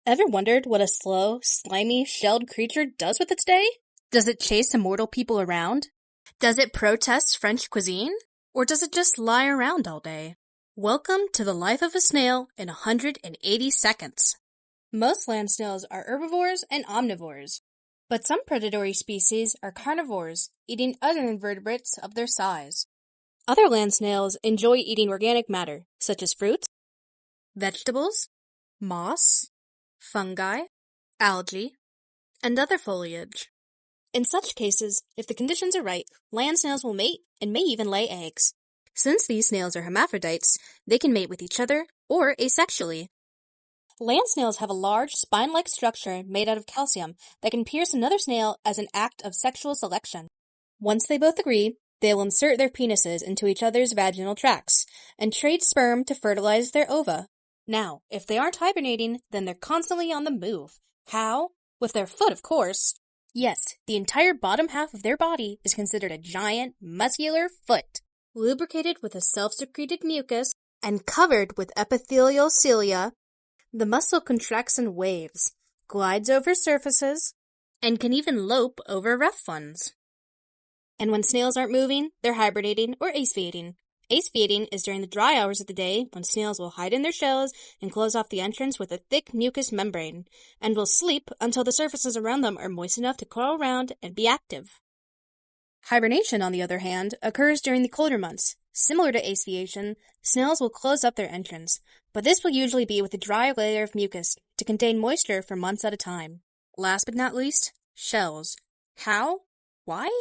Ever wondered what a slow, slimy, shelled creature does with its day? Does it chase immortal people around? Does it protest French cuisine? Or does it just lie around all day? Welcome to the life of a snail in 180 seconds. Most land snails are herbivores and omnivores, but some predatory species are carnivores, eating other invertebrates of their size. Other land snails enjoy eating organic matter, such as fruits, vegetables, moss, fungi, algae, and other foliage. In such cases, if the conditions are right, land snails will mate and may even lay eggs. Since these snails are hermaphrodites, they can mate with each other or asexually. Land snails have a large spine-like structure made out of calcium that can pierce another snail as an act of sexual selection. Once they both agree, they will insert their penises into each other's vaginal tracts and trade sperm to fertilize their ova. Now, if they aren't hibernating, then they're constantly on the move. How? With their foot, of course. Yes, the entire bottom half of their body is considered a giant, muscular foot, lubricated with a self-secreted mucus and covered with epithelial cilia. The muscle contracts in waves, glides over surfaces, and can even lope over rough ones. And when snails aren't moving, they're hibernating or asphyxiating. Asphyxiating is during the dry hours of the day when snails will hide in their shells and close off the entrance with a thick mucous membrane, and will sleep until the surfaces around them are moist enough to curl around and be active. Hibernation, on the other hand, occurs during the colder months. Similar to asphyxiation, snails will close up their entrance, but this will usually be with a dry layer of mucus to contain moisture for months at a time. Last but not least, shells. How? Why?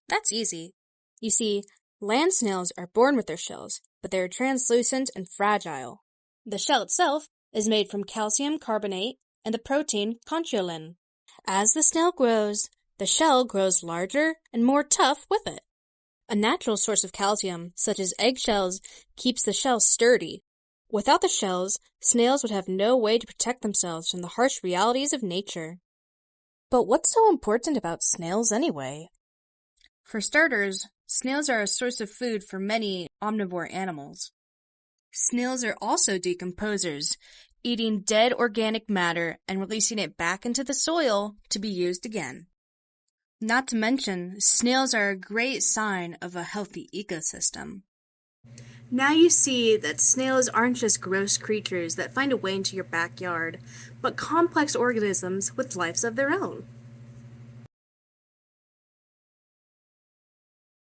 That's easy. You see, land snails are born with their shells, but they are translucent and fragile. The shell itself is made from calcium carbonate and the protein conchiolin. As the snail grows, the shell grows larger and more tough with it. A natural source of calcium, such as eggshells, keeps the shell sturdy. Without the shells, snails would have no way to protect themselves from the harsh realities of nature. But what's so important about snails anyway? For starters, snails are a source of food for many omnivore animals. Snails are also decomposers, eating dead organic matter and releasing it back into the soil to be used again. Not to mention, snails are a great sign of a healthy ecosystem. Now you see that snails aren't just gross creatures that find a way into your backyard, but complex organisms with lives of their own.